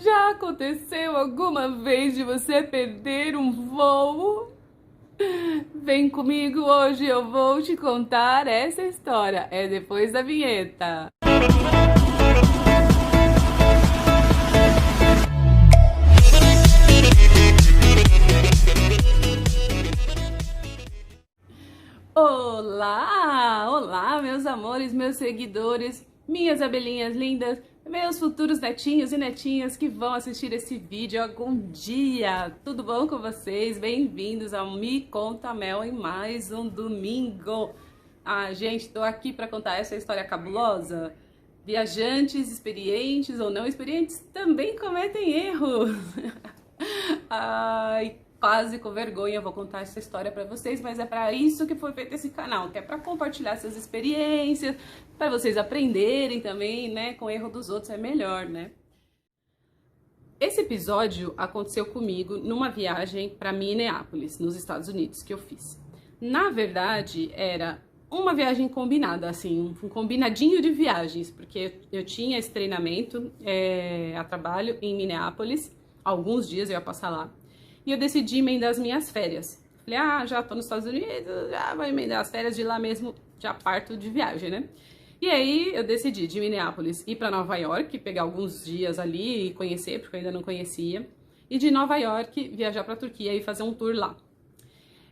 Já aconteceu alguma vez de você perder um voo? Vem comigo, hoje eu vou te contar essa história. É depois da vinheta. Olá! Olá, meus amores, meus seguidores, minhas abelhinhas lindas, meus futuros netinhos e netinhas que vão assistir esse vídeo algum dia. Tudo bom com vocês? Bem-vindos ao Me Conta Mel em mais um domingo. Gente, tô aqui para contar essa história cabulosa. Viajantes, experientes ou não experientes, também cometem erros. Ai, quase com vergonha vou contar essa história para vocês, mas é para isso que foi feito esse canal, que é para compartilhar essas experiências, para vocês aprenderem também, né? Com o erro dos outros é melhor, né? Esse episódio aconteceu comigo numa viagem para Minneapolis, nos Estados Unidos, que eu fiz. Na verdade, era uma viagem combinada, assim, um combinadinho de viagens, porque eu tinha esse treinamento a trabalho em Minneapolis, alguns dias eu ia passar lá. E eu decidi emendar as minhas férias. Falei, já tô nos Estados Unidos, já vou emendar as férias de lá mesmo, já parto de viagem, né? E aí eu decidi de Minneapolis ir para Nova York, pegar alguns dias ali e conhecer, porque eu ainda não conhecia. E de Nova York viajar para Turquia e fazer um tour lá.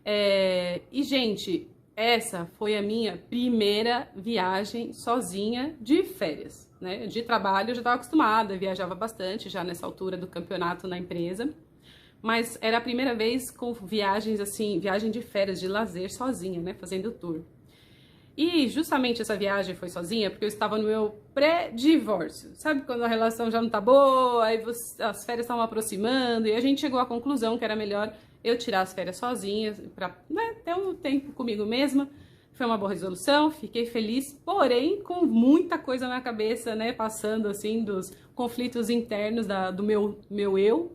E gente, essa foi a minha primeira viagem sozinha de férias, né? De trabalho eu já estava acostumada, viajava bastante já nessa altura do campeonato na empresa. Mas era a primeira vez com viagens assim, viagem de férias, de lazer, sozinha, né, fazendo tour. E justamente essa viagem foi sozinha porque eu estava no meu pré-divórcio. Sabe quando a relação já não tá boa, aí as férias estavam aproximando e a gente chegou à conclusão que era melhor eu tirar as férias sozinha pra, né, ter um tempo comigo mesma. Foi uma boa resolução, fiquei feliz, porém com muita coisa na cabeça, né, passando assim dos conflitos internos do meu eu.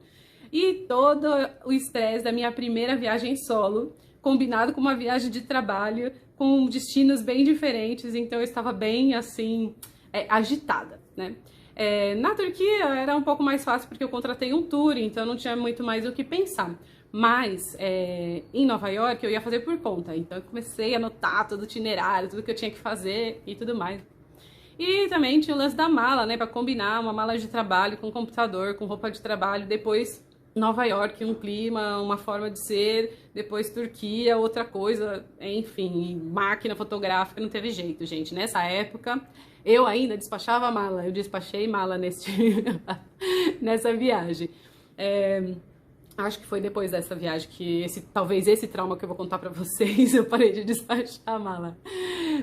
E todo o estresse da minha primeira viagem solo, combinado com uma viagem de trabalho, com destinos bem diferentes, então eu estava bem, assim, agitada, né? Na Turquia era um pouco mais fácil porque eu contratei um tour, então não tinha muito mais o que pensar. Mas em Nova York eu ia fazer por conta, então eu comecei a anotar todo o itinerário, tudo que eu tinha que fazer e tudo mais. E também tinha o lance da mala, né, para combinar uma mala de trabalho com computador, com roupa de trabalho, depois Nova York, um clima, uma forma de ser, depois Turquia, outra coisa, enfim, máquina fotográfica, não teve jeito, gente. Nessa época, eu ainda despachava mala, eu despachei mala nessa viagem. Acho que foi depois dessa viagem que talvez esse trauma que eu vou contar pra vocês, eu parei de despachar a mala.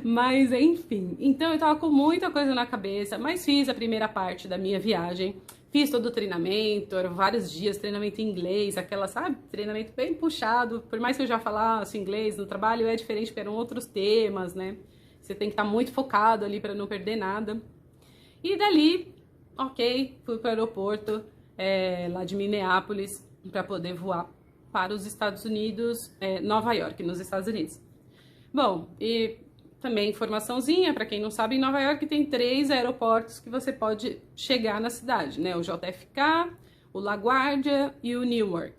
Mas, enfim, então eu tava com muita coisa na cabeça, mas fiz a primeira parte da minha viagem. Fiz todo o treinamento, eram vários dias, treinamento em inglês, aquela, sabe, treinamento bem puxado. Por mais que eu já falasse inglês no trabalho, é diferente, porque eram outros temas, né? Você tem que estar muito focado ali para não perder nada. E dali, ok, fui para o aeroporto lá de Minneapolis para poder voar para os Estados Unidos, Nova York, nos Estados Unidos. Bom, e também informaçãozinha, para quem não sabe, em Nova York tem 3 aeroportos que você pode chegar na cidade, né? O JFK, o LaGuardia e o Newark.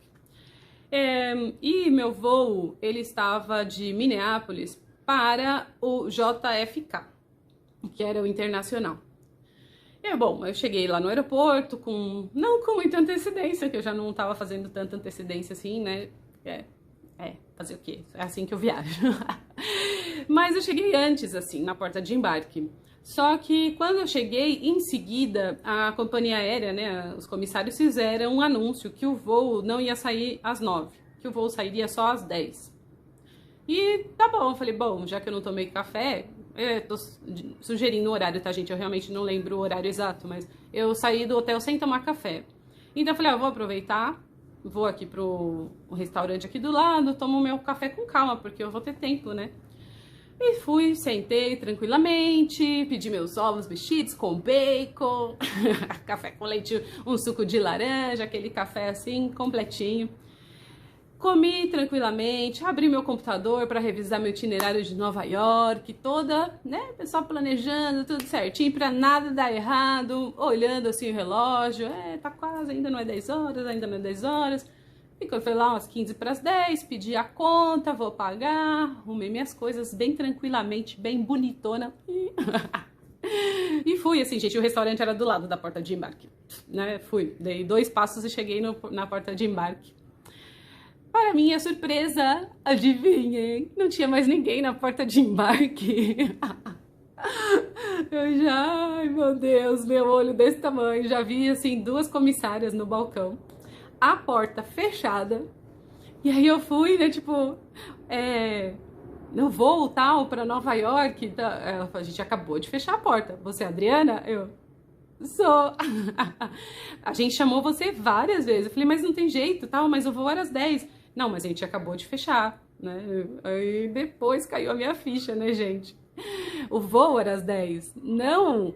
E meu voo, ele estava de Minneapolis para o JFK, que era o internacional. Bom, eu cheguei lá no aeroporto não com muita antecedência, que eu já não estava fazendo tanta antecedência assim, né? Fazer o quê? É assim que eu viajo. Mas eu cheguei antes, assim, na porta de embarque. Só que quando eu cheguei, em seguida, a companhia aérea, né, os comissários fizeram um anúncio que o voo não ia sair às 9, que o voo sairia só às 10. E tá bom, eu falei, bom, já que eu não tomei café, eu tô sugerindo o horário, tá, gente? Eu realmente não lembro o horário exato, mas eu saí do hotel sem tomar café. Então eu falei, vou aproveitar, vou aqui pro restaurante aqui do lado, tomo meu café com calma, porque eu vou ter tempo, né? E fui, sentei tranquilamente, pedi meus ovos mexidos com bacon, café com leite, um suco de laranja, aquele café assim, completinho. Comi tranquilamente, abri meu computador para revisar meu itinerário de Nova York, toda, né, pessoal planejando tudo certinho para nada dar errado, olhando assim o relógio, tá quase, ainda não é 10 horas, ainda não é 10 horas. E quando foi lá umas 15 para as 10, pedi a conta, vou pagar, arrumei minhas coisas bem tranquilamente, bem bonitona. E fui, assim, gente, o restaurante era do lado da porta de embarque, né? Fui, dei 2 passos e cheguei na porta de embarque. Para minha surpresa, adivinhem, não tinha mais ninguém na porta de embarque. Eu já, ai meu Deus, meu olho desse tamanho, já vi, assim, 2 comissárias no balcão, a porta fechada. E aí eu fui, né, tipo, no voo tal para Nova York. Ela falou, a gente acabou de fechar a porta. Você é a Adriana? Eu sou. A gente chamou você várias vezes. Eu falei, mas não tem jeito, tal, mas o voo era às 10. Não, mas a gente acabou de fechar, né? Aí depois caiu a minha ficha, né, gente? O voo era às 10. Não,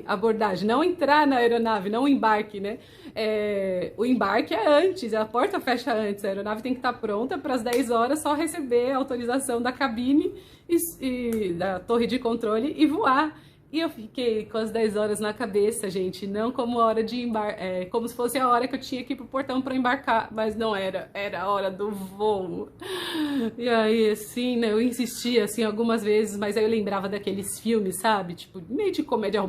abordagem, não entrar na aeronave, não o embarque, né? O embarque é antes, a porta fecha antes, a aeronave tem que estar pronta para as 10 horas, só receber a autorização da cabine e da torre de controle e voar. E eu fiquei com as 10 horas na cabeça, gente, não como a hora de embarcar, como se fosse a hora que eu tinha que ir pro portão para embarcar, mas não era, era a hora do voo. E aí, assim, né, eu insistia, assim, algumas vezes, mas aí eu lembrava daqueles filmes, sabe, tipo, meio de comédia,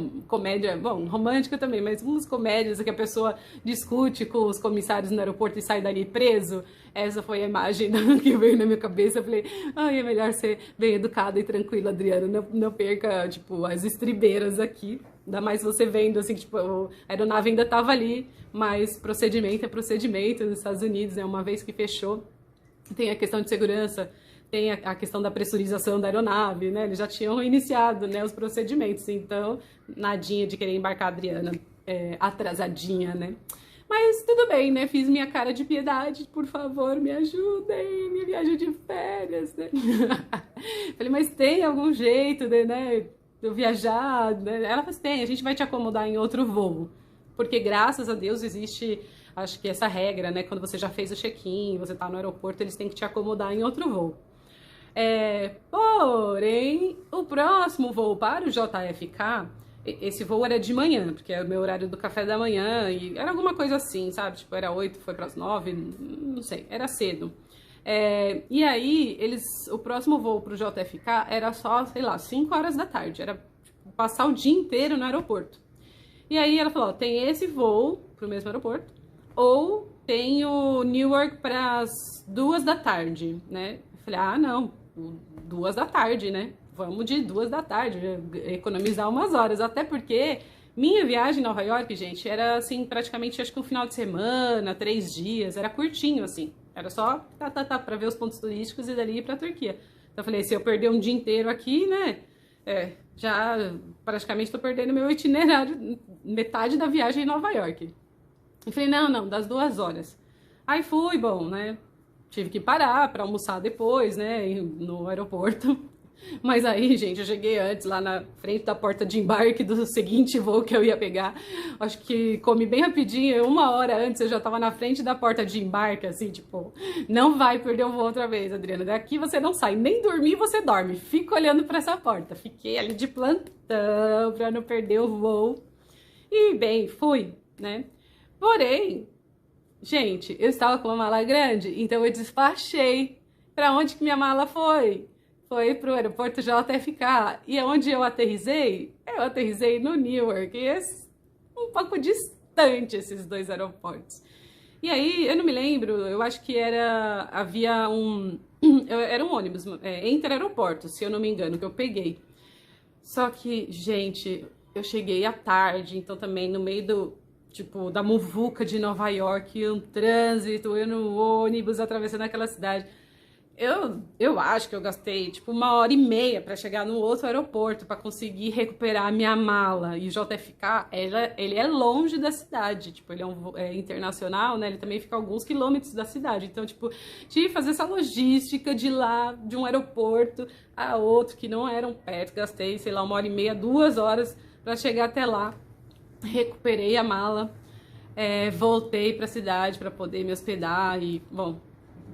bom, romântica também, mas umas comédias que a pessoa discute com os comissários no aeroporto e sai dali preso. Essa foi a imagem que veio na minha cabeça. Eu falei, é melhor ser bem educada e tranquila, Adriana, não perca, tipo, as estribeiras aqui. Ainda mais você vendo, assim, tipo, a aeronave ainda tava ali, mas procedimento é procedimento nos Estados Unidos, né, uma vez que fechou, tem a questão de segurança, tem a questão da pressurização da aeronave, né, eles já tinham iniciado, né, os procedimentos, então, nadinha de querer embarcar a Adriana atrasadinha, né. Mas tudo bem, né? Fiz minha cara de piedade, por favor, me ajudem, minha viagem de férias, né? Falei, mas tem algum jeito, né, de eu viajar? Né? Ela falou, tem, a gente vai te acomodar em outro voo. Porque graças a Deus existe, acho que essa regra, né? Quando você já fez o check-in, você tá no aeroporto, eles têm que te acomodar em outro voo. Porém, o próximo voo para o JFK, esse voo era de manhã, porque era o meu horário do café da manhã, e era alguma coisa assim, sabe? Tipo, era 8, foi para as 9, não sei, era cedo. E aí, o próximo voo pro JFK era só, sei lá, 5 horas da tarde, era tipo, passar o dia inteiro no aeroporto. E aí ela falou, ó, tem esse voo pro mesmo aeroporto, ou tem o Newark para as 2 da tarde, né? Eu falei, não, 2 da tarde, né? Vamos de 2 da tarde, economizar umas horas, até porque minha viagem em Nova York, gente, era assim, praticamente acho que um final de semana, 3 dias, era curtinho, assim, era só pra ver os pontos turísticos e dali ir pra Turquia. Então eu falei, se eu perder um dia inteiro aqui, né, já praticamente tô perdendo meu itinerário, metade da viagem em Nova York. Eu falei, não, das 2 horas. Aí fui, bom, né, tive que parar pra almoçar depois, né, no aeroporto. Mas aí, gente, eu cheguei antes, lá na frente da porta de embarque do seguinte voo que eu ia pegar. Acho que comi bem rapidinho, 1 hora antes eu já tava na frente da porta de embarque, assim, tipo, não vai perder o voo outra vez, Adriana. Daqui você não sai, nem dormir você dorme. Fica olhando pra essa porta. Fiquei ali de plantão pra não perder o voo. E, bem, fui, né? Porém, gente, eu estava com uma mala grande, então eu despachei. Pra onde que minha mala foi? Foi pro aeroporto JFK. E onde eu aterrisei? Eu aterrisei no Newark. E um pouco distante esses 2 aeroportos. E aí, eu não me lembro, eu acho que havia era um ônibus, entre aeroportos, se eu não me engano, que eu peguei. Só que, gente, eu cheguei à tarde, então também no meio da muvuca de Nova York, um trânsito, eu no ônibus atravessando aquela cidade. Eu acho que eu gastei, tipo, 1h30 para chegar no outro aeroporto para conseguir recuperar a minha mala. E o JFK, ele é longe da cidade, tipo, ele é internacional, né? Ele também fica a alguns quilômetros da cidade. Então, tipo, tive que fazer essa logística de lá, de um aeroporto a outro, que não eram perto. Gastei, sei lá, 1h30, 2 horas para chegar até lá. Recuperei a mala. voltei para a cidade para poder me hospedar e, bom,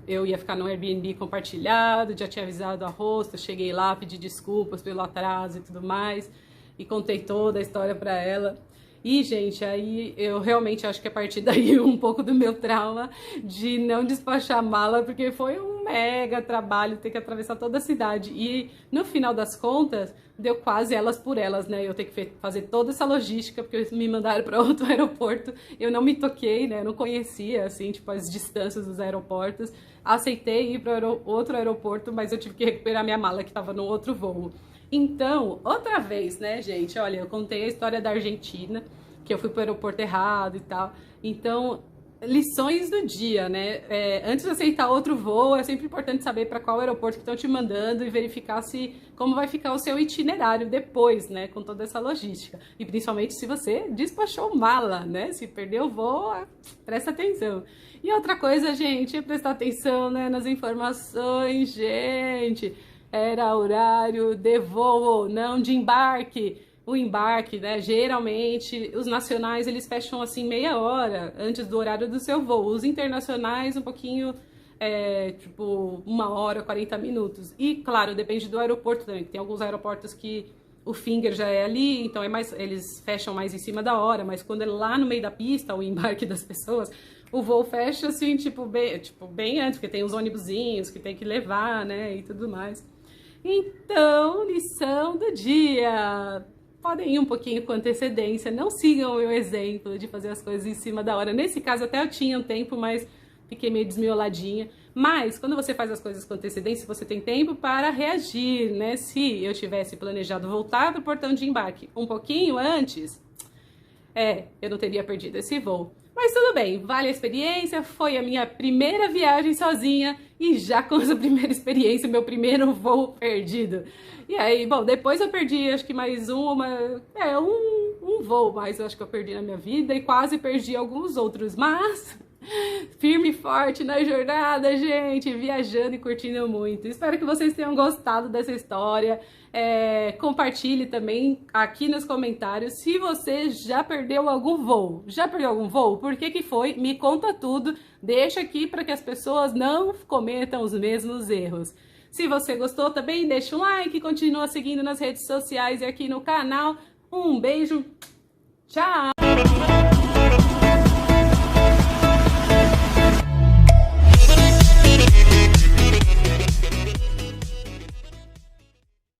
eu ia ficar no Airbnb compartilhado, já tinha avisado a host, eu cheguei lá, pedi desculpas pelo atraso e tudo mais, e contei toda a história para ela. E, gente, aí eu realmente acho que a partir daí um pouco do meu trauma de não despachar a mala, porque foi um mega trabalho ter que atravessar toda a cidade. E no final das contas, deu quase elas por elas, né? Eu ter que fazer toda essa logística, porque eles me mandaram para outro aeroporto. Eu não me toquei, né? Eu não conhecia, assim, tipo, as distâncias dos aeroportos. Aceitei ir para outro aeroporto, mas eu tive que recuperar minha mala que estava no outro voo. Então, outra vez, né, gente? Olha, eu contei a história da Argentina, que eu fui para o aeroporto errado e tal. Então, lições do dia, né? Antes de aceitar outro voo, é sempre importante saber para qual aeroporto que estão te mandando e verificar como vai ficar o seu itinerário depois, né? Com toda essa logística. E principalmente se você despachou mala, né? Se perdeu o voo, presta atenção. E outra coisa, gente, é prestar atenção, né, nas informações, gente. Era horário de voo ou não, de embarque. O embarque, né, geralmente, os nacionais, eles fecham assim meia hora antes do horário do seu voo. Os internacionais, um pouquinho, tipo, 1 hora, 40 minutos. E, claro, depende do aeroporto também, que tem alguns aeroportos que o finger já é ali, então eles fecham mais em cima da hora, mas quando é lá no meio da pista, o embarque das pessoas, o voo fecha assim, bem antes, porque tem os ônibusinhos que tem que levar, né, e tudo mais. Então, lição do dia. Podem ir um pouquinho com antecedência, não sigam o meu exemplo de fazer as coisas em cima da hora. Nesse caso até eu tinha um tempo, mas fiquei meio desmioladinha. Mas quando você faz as coisas com antecedência, você tem tempo para reagir, né? Se eu tivesse planejado voltar para o portão de embarque um pouquinho antes, eu não teria perdido esse voo. Mas tudo bem, vale a experiência, foi a minha primeira viagem sozinha e já com essa primeira experiência, meu primeiro voo perdido. E aí, bom, depois eu perdi acho que mais um voo mais eu acho que eu perdi na minha vida e quase perdi alguns outros, mas firme e forte na jornada, gente, viajando e curtindo muito. Espero que vocês tenham gostado dessa história. Compartilhe também aqui nos comentários se você já perdeu algum voo. Já perdeu algum voo? Por que que foi? Me conta tudo. Deixa aqui para que as pessoas não cometam os mesmos erros. Se você gostou também, deixa um like, continua seguindo nas redes sociais e aqui no canal. Um beijo, tchau!